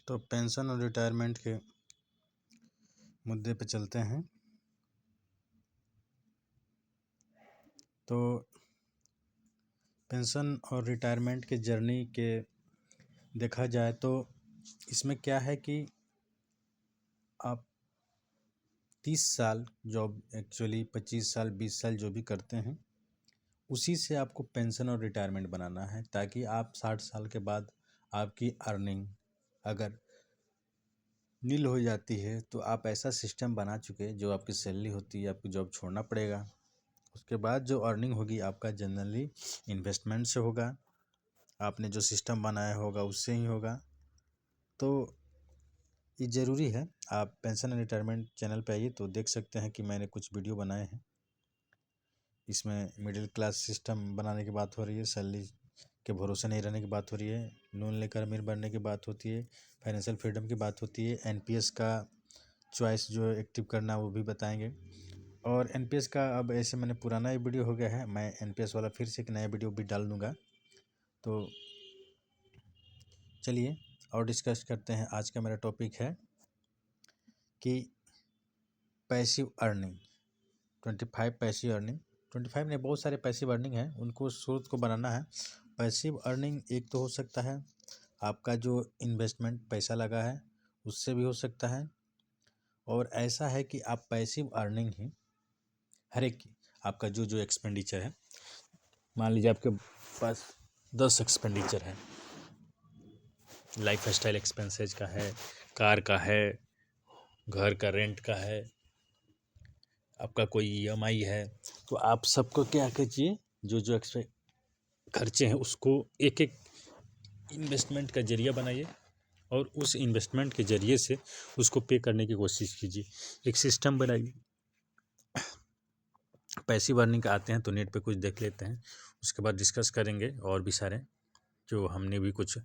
तो पेंशन और रिटायरमेंट के मुद्दे पे चलते हैं। तो पेंशन और रिटायरमेंट के जर्नी के देखा जाए तो इसमें क्या है कि आप 30 साल जॉब, एक्चुअली 25 साल 20 साल जो भी करते हैं उसी से आपको पेंशन और रिटायरमेंट बनाना है, ताकि आप 60 साल के बाद आपकी अर्निंग अगर नील हो जाती है तो आप ऐसा सिस्टम बना चुके जो आपकी सैलरी होती है आपको जॉब छोड़ना पड़ेगा। उसके बाद जो अर्निंग होगी आपका जनरली इन्वेस्टमेंट से होगा, आपने जो सिस्टम बनाया होगा उससे ही होगा। तो ये ज़रूरी है। आप पेंशन एंड रिटायरमेंट चैनल पे आइए तो देख सकते हैं कि मैंने कुछ वीडियो बनाए हैं। इसमें मिडिल क्लास सिस्टम बनाने की बात हो रही है, सैलरी के भरोसे नहीं रहने की बात हो रही है, लोन लेकर अमीर बनने की बात होती है, फाइनेंशियल फ्रीडम की बात होती है, एनपीएस का चॉइस जो एक्टिव करना वो भी बताएंगे। और एनपीएस का अब ऐसे मैंने पुराना ही वीडियो हो गया है, मैं एनपीएस वाला फिर से एक नया वीडियो भी डाल दूँगा। तो चलिए और डिस्कस करते हैं। आज का मेरा टॉपिक है कि पैसिव अर्निंग 25 पैसिव अर्निंग 25 नहीं, बहुत सारे पैसिव अर्निंग है, उनको स्रोत को बनाना है। पैसिव अर्निंग एक तो हो सकता है आपका जो इन्वेस्टमेंट पैसा लगा है उससे भी हो सकता है, और ऐसा है कि आप पैसिव अर्निंग ही हर एक आपका जो जो एक्सपेंडिचर है, मान लीजिए आपके पास 10 एक्सपेंडिचर है, लाइफ स्टाइल एक्सपेंसेज का है, कार का है, घर का रेंट का है, आपका कोई ईएमआई है, तो आप सबको क्या कीजिए, जो जो खर्चे हैं उसको एक एक इन्वेस्टमेंट का जरिया बनाइए और उस इन्वेस्टमेंट के जरिए से उसको पे करने की कोशिश कीजिए। एक सिस्टम बनाइए। पैसिव अर्निंग का आते हैं तो नेट पे कुछ देख लेते हैं, उसके बाद डिस्कस करेंगे और भी सारे जो हमने भी कुछ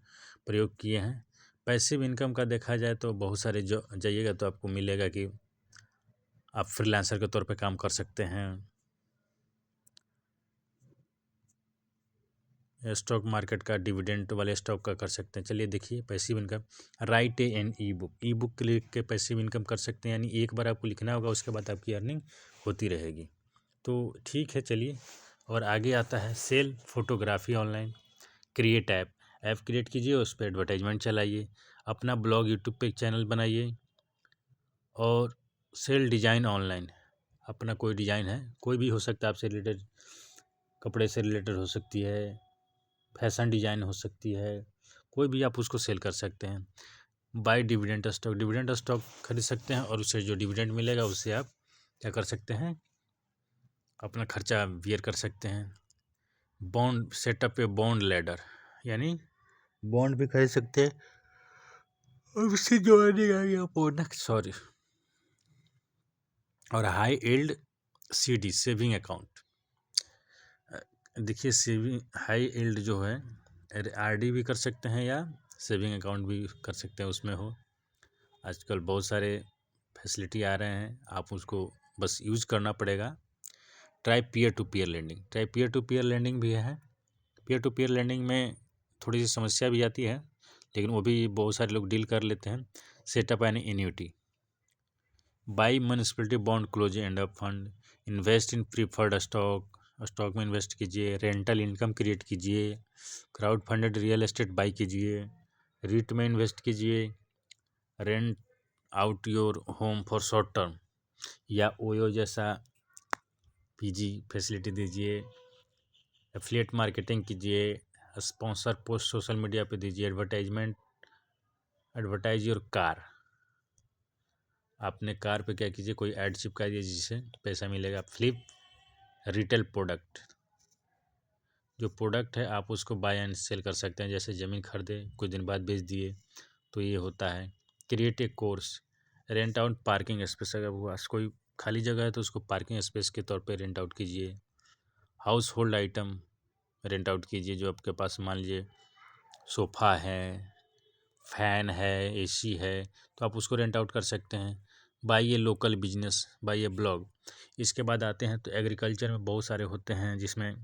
प्रयोग किए हैं। पैसिव इनकम का देखा जाए तो बहुत सारे जो जाइएगा तो आपको मिलेगा कि आप फ्रीलांसर के तौर पे काम कर सकते हैं, स्टॉक मार्केट का डिविडेंड वाले स्टॉक का कर सकते हैं। चलिए देखिए passive income, write an ebook के लिख के पैसिव इनकम कर सकते हैं, यानी एक बार आपको लिखना होगा उसके बाद आपकी अर्निंग होती रहेगी। तो ठीक है चलिए, और आगे आता है sell photography online, create app create कीजिए, उस पर एडवर्टाइजमेंट चलाइए, अपना ब्लॉग यूट्यूब पे एक चैनल बनाइए, और सेल डिज़ाइन ऑनलाइन, अपना कोई डिज़ाइन है कोई भी हो सकता है आपसे रिलेटेड, कपड़े से रिलेटेड हो सकती है, फैशन डिज़ाइन हो सकती है, कोई भी आप उसको सेल कर सकते हैं। बाय डिविडेंड स्टॉक खरीद सकते हैं और उससे जो डिविडेंड मिलेगा उससे आप क्या कर सकते हैं, अपना खर्चा बियर कर सकते हैं। बॉन्ड सेटअप पे बॉन्ड लेडर, यानी बॉन्ड भी खरीद सकते हैं और उससे जो अर्निंग आएगी आप प्रोडक्ट सॉरी, और high yield CD saving account. देखिए सेविंग हाई यील्ड जो है आरडी भी कर सकते हैं या सेविंग अकाउंट भी कर सकते हैं, उसमें हो। आजकल बहुत सारे फैसिलिटी आ रहे हैं, आप उसको बस यूज करना पड़ेगा। Try peer to peer lending भी है। पीयर टू पीयर लेंडिंग में थोड़ी सी समस्या भी आती है, लेकिन वो भी बहुत सारे लोग डील कर लेते हैं। Set up an annuity, buy municipality bond close end up fund, invest in preferred stock में इन्वेस्ट कीजिए, रेंटल इनकम क्रिएट कीजिए, crowd funded real estate buy कीजिए, रीट में इन्वेस्ट कीजिए, rent out your home for short term, या ओयो जैसा PG facility दीजिए, affiliate marketing कीजिए, स्पॉन्सर पोस्ट सोशल मीडिया पे दीजिए, एडवर्टाइज योर कार, आपने कार पे क्या कीजिए कोई ऐड चिपका दीजिए जिससे पैसा मिलेगा। फ्लिप रिटेल प्रोडक्ट, जो प्रोडक्ट है आप उसको बाय एंड सेल कर सकते हैं, जैसे ज़मीन खरीदे कुछ दिन बाद बेच दिए, तो ये होता है। Create a course, rent out parking space, अगर वो कोई खाली जगह है तो उसको पार्किंग स्पेस के तौर पे रेंट आउट कीजिए। House hold item rent out कीजिए, जो आपके पास मान लीजिए सोफ़ा है, फैन है, एसी है, तो आप उसको रेंट आउट कर सकते हैं। बाई ये लोकल बिजनेस, बाई ये ब्लॉग। इसके बाद आते हैं तो एग्रीकल्चर में बहुत सारे होते हैं जिसमें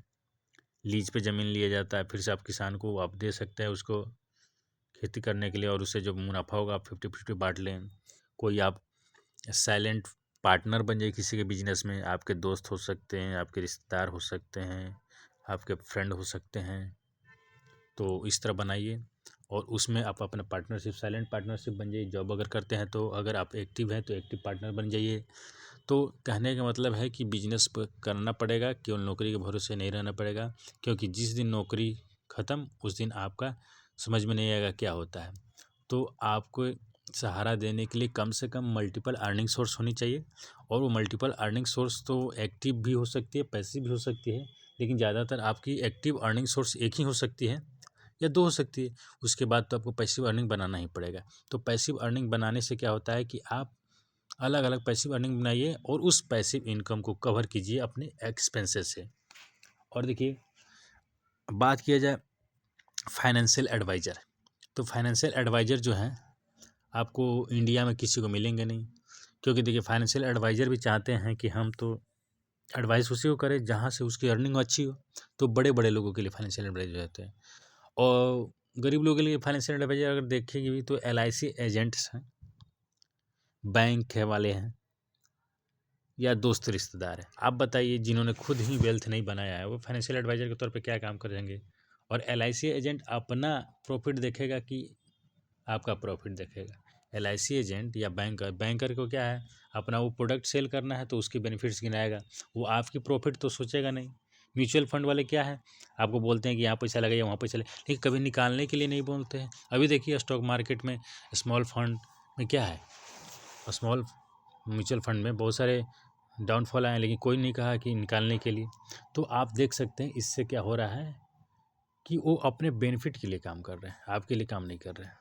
लीज पे ज़मीन लिया जाता है, फिर से आप किसान को आप दे सकते हैं उसको खेती करने के लिए, और उससे जो मुनाफा होगा आप 50-50 बांट लें। कोई आप साइलेंट पार्टनर बन जाइए किसी के बिजनेस में, आपके दोस्त हो सकते हैं, आपके रिश्तेदार हो सकते हैं, आपके फ्रेंड हो सकते हैं, तो इस तरह बनाइए और उसमें आप अपना पार्टनरशिप, साइलेंट पार्टनरशिप बन जाइए। जॉब अगर करते हैं तो अगर आप एक्टिव हैं तो एक्टिव पार्टनर बन जाइए। तो कहने का मतलब है कि बिजनेस करना पड़ेगा, केवल नौकरी के भरोसे नहीं रहना पड़ेगा, क्योंकि जिस दिन नौकरी ख़त्म उस दिन आपका समझ में नहीं आएगा क्या होता है। तो आपको सहारा देने के लिए कम से कम मल्टीपल अर्निंग सोर्स होनी चाहिए, और वो मल्टीपल अर्निंग सोर्स तो एक्टिव भी हो सकती है, पैसिव भी हो सकती है, लेकिन ज़्यादातर आपकी एक्टिव अर्निंग सोर्स एक ही हो सकती है या दो हो सकती है। उसके बाद तो आपको पैसिव अर्निंग बनाना ही पड़ेगा। तो पैसिव अर्निंग बनाने से क्या होता है कि आप अलग अलग पैसिव अर्निंग बनाइए और उस पैसिव इनकम को कवर कीजिए अपने एक्सपेंसेस से। और देखिए, बात किया जाए फाइनेंशियल एडवाइज़र, तो फाइनेंशियल एडवाइज़र जो हैं आपको इंडिया में किसी को मिलेंगे नहीं, क्योंकि देखिए फाइनेंशियल एडवाइज़र भी चाहते हैं कि हम तो एडवाइस उसी को करें जहाँ से उसकी अर्निंग अच्छी हो। तो बड़े बड़े लोगों के लिए फाइनेंशियल एडवाइज़र रहते हैं, और गरीब लोगों के लिए फाइनेंशियल एडवाइज़र अगर देखेंगे भी तो LIC एजेंट्स हैं, बैंक है वाले हैं, या दोस्त रिश्तेदार हैं। आप बताइए, जिन्होंने खुद ही वेल्थ नहीं बनाया है वो फाइनेंशियल एडवाइज़र के तौर पे क्या काम करेंगे। और LIC एजेंट अपना प्रॉफिट देखेगा कि आपका प्रॉफिट देखेगा। LIC एजेंट या बैंकर, बैंकर को क्या है, अपना वो प्रोडक्ट सेल करना है तो उसकी बेनिफिट्स गिनाएगा, वो आपकी प्रॉफिट तो सोचेगा नहीं। म्यूचुअल फंड वाले क्या है, आपको बोलते हैं कि यहाँ पैसा लगाइए वहाँ पैसा लगाइए, लेकिन कभी निकालने के लिए नहीं बोलते हैं। अभी देखिए स्टॉक मार्केट में स्मॉल फंड में क्या है, स्मॉल म्यूचुअल फंड में बहुत सारे डाउनफॉल आए, लेकिन कोई नहीं कहा कि निकालने के लिए। तो आप देख सकते हैं इससे क्या हो रहा है कि वो अपने बेनिफिट के लिए काम कर रहे हैं, आपके लिए काम नहीं कर रहे हैं।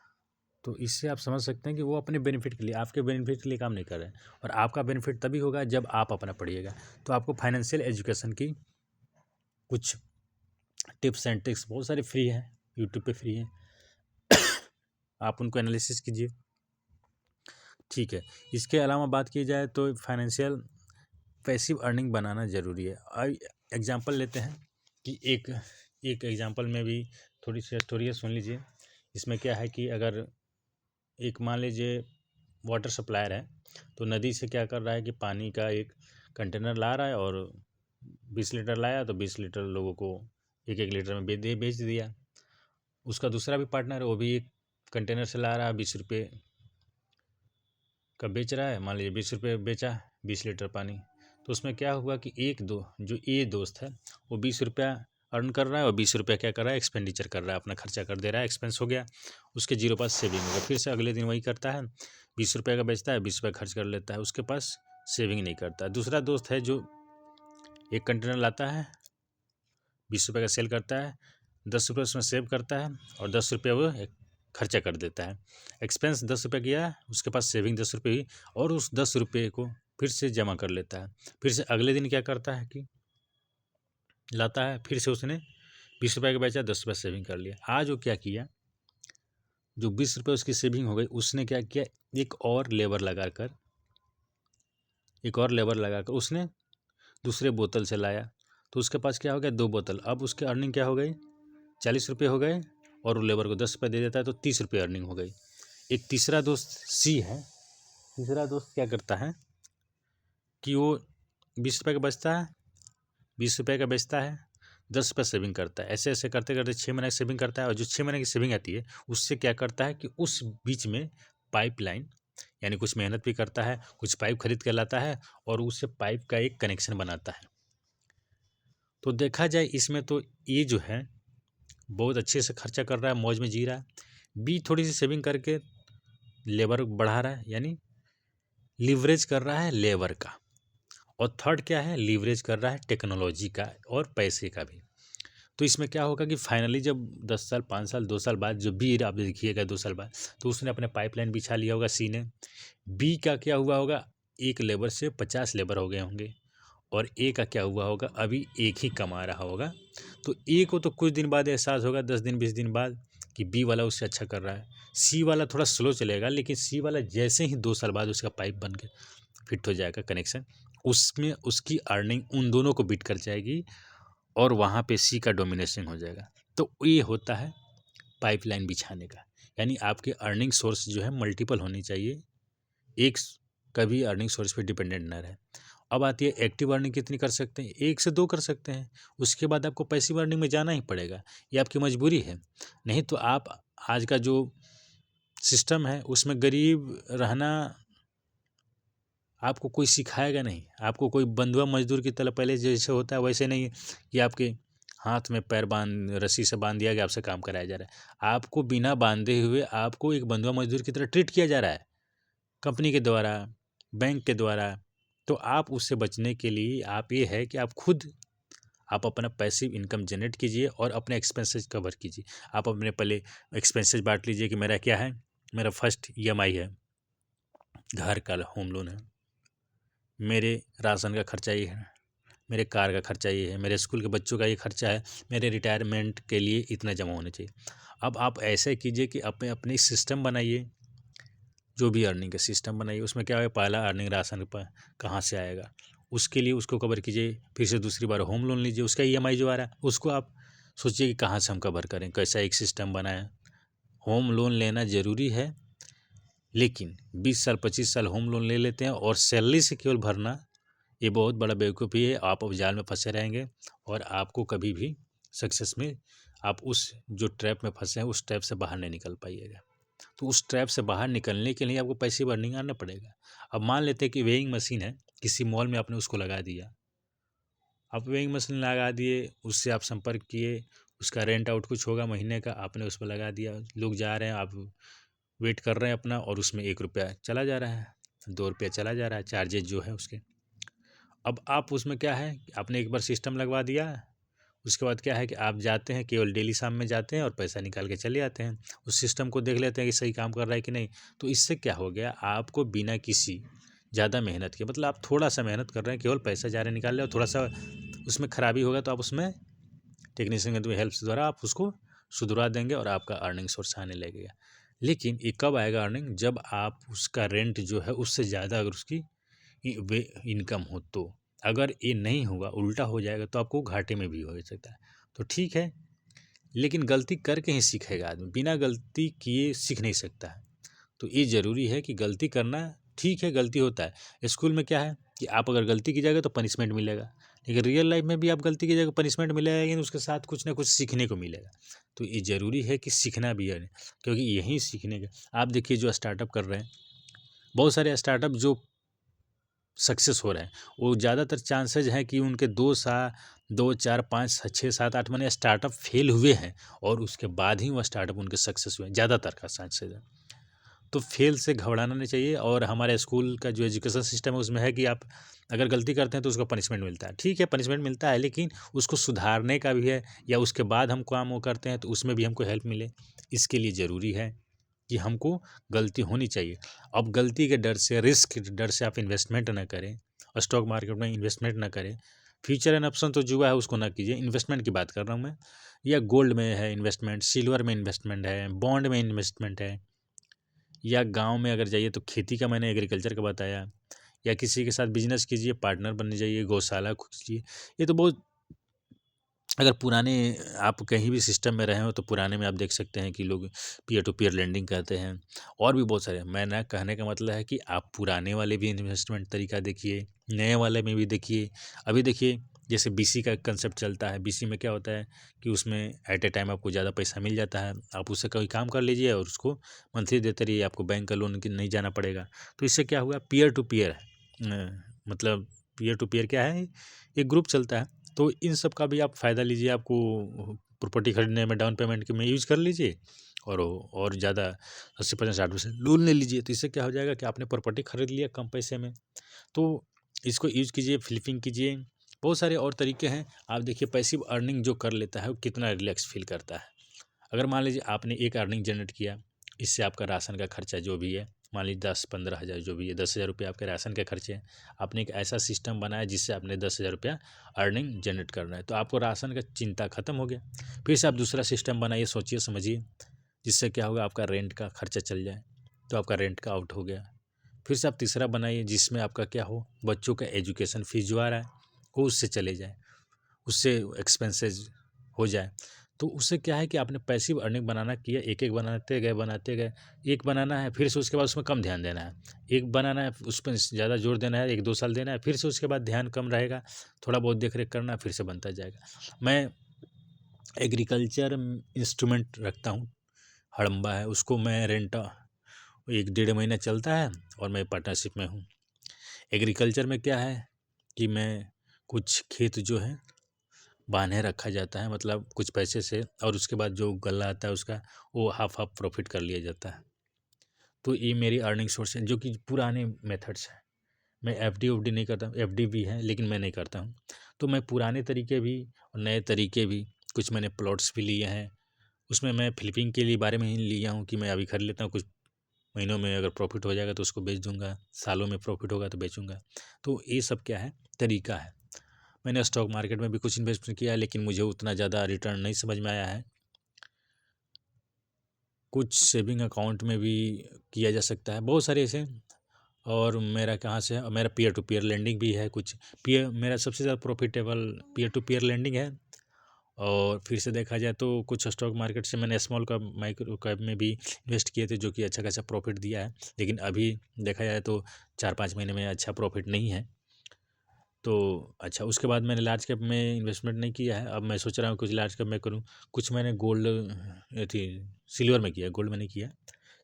तो इससे आप समझ सकते हैं कि वो अपने बेनिफिट के लिए, आपके बेनिफिट के लिए काम नहीं कर रहे हैं। और आपका बेनिफिट तभी होगा जब आप अपना पढ़िएगा। तो आपको फाइनेंशियल एजुकेशन की कुछ टिप्स एंड ट्रिक्स बहुत सारी फ्री हैं, यूट्यूब पे फ्री हैं, आप उनको एनालिसिस कीजिए। ठीक है, इसके अलावा बात की जाए तो फाइनेंशियल पैसिव अर्निंग बनाना ज़रूरी है। एग्जांपल लेते हैं कि एक एक एग्जांपल में भी थोड़ी सी स्टोरी है, सुन लीजिए। इसमें क्या है कि अगर एक मान लीजिए वाटर सप्लायर है, तो नदी से क्या कर रहा है कि पानी का एक कंटेनर ला रहा है, और 20 लीटर लाया तो 20 लीटर लोगों को एक एक लीटर में बेच दिया। उसका दूसरा भी पार्टनर है, वो भी एक कंटेनर से ला रहा है, 20 रुपये का बेच रहा है, मान लीजिए 20 रुपये बेचा 20 लीटर पानी। तो उसमें क्या हुआ कि जो ए दोस्त है वो 20 रुपया अर्न कर रहा है, और 20 रुपया क्या कर रहा है, एक्सपेंडिचर कर रहा है, अपना खर्चा कर दे रहा है, एक्सपेंस हो गया, उसके 0 पास सेविंग हो गया। फिर से अगले दिन वही करता है, 20 रुपये का बेचता है, 20 रुपये खर्च कर लेता है, उसके पास सेविंग नहीं करता है। दूसरा दोस्त है जो एक कंटेनर लाता है, 20 रुपये का सेल करता है, 10 रुपये उसमें सेव करता है, और 10 रुपये वो खर्चा कर देता है। एक्सपेंस 10 रुपये किया, उसके पास सेविंग 10 रुपये हुई, और उस 10 रुपये को फिर से जमा कर लेता है। फिर से अगले दिन क्या करता है कि लाता है, फिर से उसने 20 रुपये का बेचा, 10 रुपये सेविंग कर लिया। आज वो क्या किया, जो 20 रुपये उसकी सेविंग हो गई, उसने क्या किया, एक और लेबर लगाकर उसने दूसरे बोतल से लाया, तो उसके पास क्या हो गया, 2 बोतल। अब उसकी अर्निंग क्या हो गई, 40 रुपये हो गए, और वो लेबर को 10 रुपये दे देता है, तो 30 रुपये अर्निंग हो गई। एक तीसरा दोस्त सी है, तीसरा दोस्त क्या करता है कि वो 20 रुपये का बचता है, 20 रुपये का बेचता है, 10 रुपये सेविंग करता है। ऐसे ऐसे करते करते 6 महीने की सेविंग करता है, और जो 6 महीने की सेविंग आती है उससे क्या करता है कि उस बीच में पाइपलाइन, यानी कुछ मेहनत भी करता है, कुछ पाइप खरीद कर लाता है, और उससे पाइप का एक कनेक्शन बनाता है। तो देखा जाए इसमें तो ये जो है बहुत अच्छे से खर्चा कर रहा है, मौज में जी रहा है। बी थोड़ी सी सेविंग करके लेबर बढ़ा रहा है, यानी लीवरेज कर रहा है लेबर का। और थर्ड क्या है, लीवरेज कर रहा है टेक्नोलॉजी का और पैसे का भी। तो इसमें क्या होगा कि फाइनली जब 10 साल 5 साल 2 साल बाद जब भी आप देखिएगा 2 साल बाद, तो उसने अपने पाइपलाइन बिछा लिया होगा सी ने। बी का क्या हुआ होगा, एक लेबर से 50 लेबर हो गए होंगे, और ए का क्या हुआ होगा, अभी एक ही कमा रहा होगा। तो ए को तो कुछ दिन बाद एहसास होगा, 10 दिन 20 दिन बाद, कि बी वाला उससे अच्छा कर रहा है। सी वाला थोड़ा स्लो चलेगा, लेकिन सी वाला जैसे ही 2 साल बाद उसका पाइप बन के फिट हो जाएगा कनेक्शन, उसमें उसकी अर्निंग उन दोनों को बीट कर जाएगी, और वहाँ पे सी का डोमिनेशन हो जाएगा। तो ये होता है पाइपलाइन बिछाने का। यानी आपके अर्निंग सोर्स जो है मल्टीपल होनी चाहिए, एक कभी अर्निंग सोर्स पे डिपेंडेंट ना रहे। अब आती है एक्टिव अर्निंग कितनी कर सकते हैं, 1 से 2 कर सकते हैं। उसके बाद आपको पैसिव अर्निंग में जाना ही पड़ेगा, ये आपकी मजबूरी है। नहीं तो आप आज का जो सिस्टम है उसमें गरीब रहना आपको कोई सिखाएगा नहीं। आपको कोई बंधुआ मजदूर की तरह पहले जैसे होता है वैसे नहीं कि आपके हाथ में पैर बांध रस्सी से बांध दिया गया, आपसे काम कराया जा रहा है। आपको बिना बांधे हुए आपको एक बंधुआ मजदूर की तरह ट्रीट किया जा रहा है, कंपनी के द्वारा, बैंक के द्वारा। तो आप उससे बचने के लिए आप ये है कि आप खुद आप अपना पैसिव इनकम जनरेट कीजिए और अपने एक्सपेंसेस कवर कीजिए। आप अपने पहले एक्सपेंसेस बांट लीजिए कि मेरा क्या है, मेरा फर्स्ट ईएमआई है, घर का होम लोन है, मेरे राशन का खर्चा ये है, मेरे कार का खर्चा ये है, मेरे स्कूल के बच्चों का ये खर्चा है, मेरे रिटायरमेंट के लिए इतना जमा होना चाहिए। अब आप ऐसे कीजिए कि अपने अपने सिस्टम बनाइए, जो भी अर्निंग का सिस्टम बनाइए। उसमें क्या है, पहला अर्निंग राशन पर कहाँ से आएगा, उसके लिए उसको कवर कीजिए। फिर से दूसरी बार होम लोन लीजिए, उसका ईएमआई जो आ रहा है उसको आप सोचिए कि कहाँ से हम कवर करें, कैसा एक सिस्टम बनाएं। होम लोन लेना ज़रूरी है, लेकिन 20 साल 25 साल होम लोन ले लेते हैं और सैलरी से केवल भरना, ये बहुत बड़ा बेवकूफ़ी है। आप अब जाल में फंसे रहेंगे और आपको कभी भी सक्सेस में, आप उस जो ट्रैप में फंसे हैं उस ट्रैप से बाहर नहीं निकल पाइएगा। तो उस ट्रैप से बाहर निकलने के लिए आपको पैसिव अर्निंग आना पड़ेगा। अब मान लेते हैं कि वेइंग मशीन है, किसी मॉल में आपने उसको लगा दिया, आप वेइंग मशीन लगा दिए, उससे आप संपर्क किए, उसका रेंट आउट कुछ होगा महीने का, आपने उस पर लगा दिया, लोग जा रहे हैं, आप वेट कर रहे हैं अपना, और उसमें 1 रुपया चला जा रहा है, 2 रुपया चला जा रहा है, चार्जेज जो है उसके। अब आप उसमें क्या है, आपने एक बार सिस्टम लगवा दिया, उसके बाद क्या है कि आप जाते हैं, केवल डेली शाम में जाते हैं और पैसा निकाल के चले आते हैं। उस सिस्टम को देख लेते हैं कि सही काम कर रहा है कि नहीं। तो इससे क्या हो गया, आपको बिना किसी ज़्यादा मेहनत के, मतलब आप थोड़ा सा मेहनत कर रहे हैं, केवल पैसा जा रहे निकाल रहे, और थोड़ा सा उसमें खराबी होगा तो आप उसमें टेक्नीशियन के हेल्प द्वारा आप उसको सुधरा देंगे और आपका अर्निंग सोर्स आने लगेगा। लेकिन ये कब आएगा अर्निंग, जब आप उसका रेंट जो है उससे ज़्यादा अगर उसकी इनकम हो तो। अगर ये नहीं होगा, उल्टा हो जाएगा, तो आपको घाटे में भी हो सकता है। तो ठीक है, लेकिन गलती करके ही सीखेगा आदमी, बिना गलती किए सीख नहीं सकता है। तो ये ज़रूरी है कि गलती करना, ठीक है गलती होता है। स्कूल में क्या है कि आप अगर गलती कीजिएगा तो पनिशमेंट मिलेगा, लेकिन रियल लाइफ में भी आप गलती कीजिएगा पनिशमेंट मिलेगा, लेकिन उसके साथ कुछ ना कुछ सीखने को मिलेगा। तो ये ज़रूरी है कि सीखना भी है, क्योंकि यही सीखने का, आप देखिए जो स्टार्टअप कर रहे हैं, बहुत सारे स्टार्टअप जो सक्सेस हो रहे हैं, वो ज़्यादातर चांसेज हैं कि उनके 2 4 5 6 7 8 महीने स्टार्टअप फेल हुए हैं और उसके बाद ही वह स्टार्टअप उनके सक्सेस हुए हैं, ज़्यादातर का चांसेज है। तो फेल से घबराना नहीं चाहिए। और हमारे स्कूल का जो एजुकेशन सिस्टम है उसमें है कि आप अगर गलती करते हैं तो उसका पनिशमेंट मिलता है। ठीक है, पनिशमेंट मिलता है, लेकिन उसको सुधारने का भी है, या उसके बाद हम काम वो करते हैं तो उसमें भी हमको हेल्प मिले। इसके लिए ज़रूरी है कि हमको गलती होनी चाहिए। अब गलती के डर से, रिस्क के डर से आप इन्वेस्टमेंट ना करें, स्टॉक मार्केट में इन्वेस्टमेंट ना करें। फ्यूचर एंड ऑप्शन तो जुआ है, उसको ना कीजिए। इन्वेस्टमेंट की बात कर रहा हूँ मैं, या गोल्ड में है इन्वेस्टमेंट, सिल्वर में इन्वेस्टमेंट है, बॉन्ड में इन्वेस्टमेंट है, या गांव में अगर जाइए तो खेती का, मैंने एग्रीकल्चर का बताया, या किसी के साथ बिजनेस कीजिए, पार्टनर बनने जाइए, गौशाला खोलिए। ये तो बहुत, अगर पुराने आप कहीं भी सिस्टम में रहे हो तो पुराने में आप देख सकते हैं कि लोग पीयर टू पीयर लेंडिंग करते हैं, और भी बहुत सारे। मैं ना कहने का मतलब है कि आप पुराने वाले भी इन्वेस्टमेंट तरीका देखिए, नए वाले में भी देखिए। अभी देखिए जैसे बीसी का कंसेप्ट चलता है, बीसी में क्या होता है कि उसमें एट ए टाइम आपको ज़्यादा पैसा मिल जाता है, आप उससे कोई काम कर लीजिए और उसको मंथली देते रहिए, आपको बैंक का लोन की नहीं जाना पड़ेगा। तो इससे क्या हुआ, पीयर टू पीयर है, मतलब पीयर टू पीयर क्या है, एक ग्रुप चलता है। तो इन सब का भी आप फ़ायदा लीजिए। आपको प्रॉपर्टी खरीदने में डाउन पेमेंट के में यूज़ कर लीजिए, और ज़्यादा 80% 60% लोन ले लीजिए। तो इससे क्या हो जाएगा कि आपने प्रॉपर्टी खरीद लिया कम पैसे में। तो इसको यूज़ कीजिए, फ्लिपिंग कीजिए, बहुत सारे और तरीके हैं। आप देखिए पैसिव अर्निंग जो कर लेता है वो कितना रिलैक्स फील करता है। अगर मान लीजिए आपने एक अर्निंग जनरेट किया, इससे आपका राशन का खर्चा जो भी है, मान लीजिए 10-15 हज़ार जो भी है, 10,000 रुपये आपके राशन के खर्चे हैं। आपने एक ऐसा सिस्टम बनाया जिससे आपने 10,000 रुपया अर्निंग जनरेट करना है, तो आपको राशन का चिंता खत्म हो गया। फिर से आप दूसरा सिस्टम बनाइए, सोचिए समझिए, जिससे क्या होगा, आपका रेंट का खर्चा चल जाए, तो आपका रेंट का आउट हो गया। फिर से आप तीसरा बनाइए जिसमें आपका क्या हो, बच्चों का एजुकेशन फीस जो आ रहा है वो उससे चले जाए, उससे एक्सपेंसेस हो जाए। तो उससे क्या है कि आपने पैसिव अर्निंग बनाना किया, एक-एक बनाते गए, एक बनाना है, फिर से उसके बाद उसमें कम ध्यान देना है। एक बनाना है, उस पे ज़्यादा जोर देना है, 1-2 साल देना है, फिर से उसके बाद ध्यान कम रहेगा, थोड़ा बहुत देख-रेख करना है, फिर से बनता जाएगा। मैं एग्रीकल्चर इंस्ट्रूमेंट रखता हूँ, हड़म्बा है, उसको मैं रेंट 1 डेढ़ महीना चलता है और मैं पार्टनरशिप में हूँ। एग्रीकल्चर में क्या है कि मैं कुछ खेत जो है बांधे रखा जाता है, मतलब कुछ पैसे से, और उसके बाद जो गल्ला आता है उसका, वो हाफ हाफ प्रॉफिट कर लिया जाता है। तो ये मेरी अर्निंग सोर्स है, जो कि पुराने मेथड्स हैं। मैं एफडी उफडी नहीं करता, एफडी भी है लेकिन मैं नहीं करता हूँ। तो मैं पुराने तरीके भी और नए तरीके भी, कुछ मैंने प्लॉट्स भी लिए हैं, उसमें मैं फ्लिपिंग के लिए बारे में ही लिया हूँ कि मैं अभी खरीद लेता हूँ, कुछ महीनों में अगर प्रॉफिट हो जाएगा तो उसको बेच दूंगा, सालों में प्रॉफिट होगा तो बेचूंगा। तो ये सब क्या है, तरीका है। मैंने स्टॉक मार्केट में भी कुछ इन्वेस्टमेंट किया है, लेकिन मुझे उतना ज़्यादा रिटर्न नहीं समझ में आया है। कुछ सेविंग अकाउंट में भी किया जा सकता है, बहुत सारे ऐसे। और मेरा कहाँ से है, मेरा पीयर टू पीयर लेंडिंग भी है कुछ। पीयर मेरा सबसे ज़्यादा profitable peer to peer lending है। और फिर से देखा जाए तो कुछ स्टॉक मार्केट से मैंने स्मॉल कैप माइक्रो कैप में भी इन्वेस्ट किए थे, जो कि अच्छा खासा प्रॉफिट दिया है। लेकिन अभी देखा जाए तो 4-5 महीने में अच्छा प्रॉफिट नहीं है। तो अच्छा, उसके बाद मैंने लार्ज कैप में इन्वेस्टमेंट नहीं किया है। अब मैं सोच रहा हूँ कुछ लार्ज कैप में करूँ। कुछ मैंने गोल्ड थी सिल्वर में किया है, गोल्ड में नहीं किया,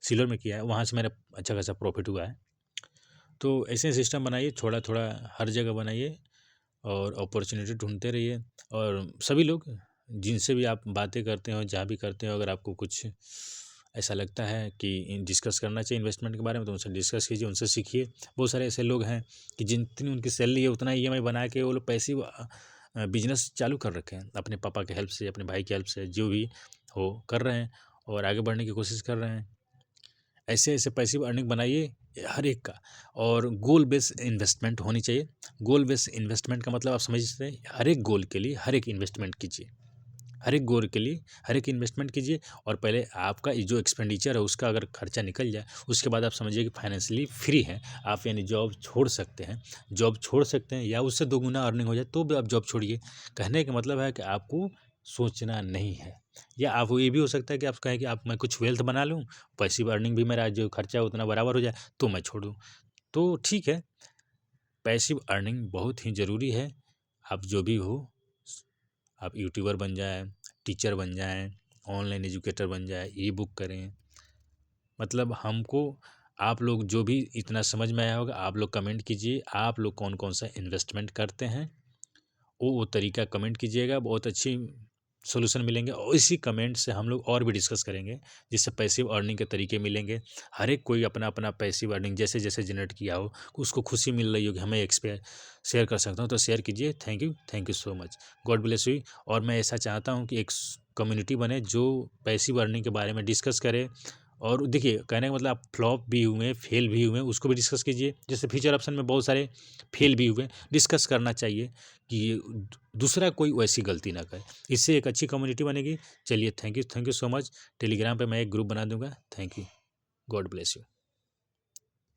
सिल्वर में किया है, वहाँ से मेरा अच्छा खासा प्रॉफिट हुआ है। तो ऐसे सिस्टम बनाइए, थोड़ा थोड़ा हर जगह बनाइए और अपॉर्चुनिटी ढूंढते रहिए। और सभी लोग जिनसे भी आप बातें करते हो, जहाँ भी करते हो, अगर आपको कुछ ऐसा लगता है कि डिस्कस करना चाहिए इन्वेस्टमेंट के बारे में, तो उनसे डिस्कस कीजिए, उनसे सीखिए। बहुत सारे ऐसे लोग हैं कि जितनी उनकी सैलरी है उतना ईएमआई बना के वो लोग पैसिव बिजनेस चालू कर रखे हैं, अपने पापा के हेल्प से, अपने भाई की हेल्प से, जो भी हो कर रहे हैं और आगे बढ़ने की कोशिश कर रहे हैं। ऐसे ऐसे पैसिव अर्निंग बनाइए हर एक का। और गोल बेस्ड इन्वेस्टमेंट होनी चाहिए। गोल बेस्ड इन्वेस्टमेंट का मतलब आप समझते हैं, हर एक गोल के लिए हर एक इन्वेस्टमेंट कीजिए, हर एक गोल के लिए हर एक इन्वेस्टमेंट कीजिए। और पहले आपका ये जो एक्सपेंडिचर है उसका अगर खर्चा निकल जाए, उसके बाद आप समझिए कि फाइनेंशियली फ्री हैं आप, यानी जॉब छोड़ सकते हैं। जॉब छोड़ सकते हैं या उससे 2 गुना अर्निंग हो जाए तो भी आप जॉब छोड़िए। कहने का मतलब है कि आपको सोचना नहीं है। या आप, ये भी हो सकता है कि आप कहें कि आप, मैं कुछ वेल्थ बना लूँ, पैसिव अर्निंग भी मेरा जो खर्चा है उतना बराबर हो जाए तो मैं छोड़ दूँ, तो ठीक है। पैसिव अर्निंग बहुत ही ज़रूरी है। आप जो भी हो, आप यूट्यूबर बन जाएँ, टीचर बन जाएँ, ऑनलाइन एजुकेटर बन जाएँ, ई बुक करें, मतलब हमको, आप लोग जो भी इतना समझ में आया होगा, आप लोग कमेंट कीजिए, आप लोग कौन कौन सा इन्वेस्टमेंट करते हैं, वो तरीका कमेंट कीजिएगा, बहुत अच्छी सॉल्यूशन मिलेंगे। और इसी कमेंट से हम लोग और भी डिस्कस करेंगे, जिससे पैसिव अर्निंग के तरीके मिलेंगे। हर एक कोई अपना अपना पैसिव अर्निंग जैसे जैसे जनरेट किया हो, उसको खुशी मिल रही होगी, हमें एक्सपेयर शेयर कर सकता हूँ तो शेयर कीजिए। Thank you so much, God bless you. और मैं ऐसा चाहता हूँ कि एक कम्युनिटी बने जो पैसिव अर्निंग के बारे में डिस्कस करे। और देखिए, कहने का मतलब, आप फ्लॉप भी हुए, फेल भी हुए, उसको भी डिस्कस कीजिए। जैसे फ्यूचर ऑप्शन में बहुत सारे फेल भी हुए, डिस्कस करना चाहिए कि ये दूसरा कोई वैसी गलती ना करे। इससे एक अच्छी कम्युनिटी बनेगी। चलिए, thank you so much. Telegram पे मैं एक ग्रुप बना दूंगा। Thank you, God bless you.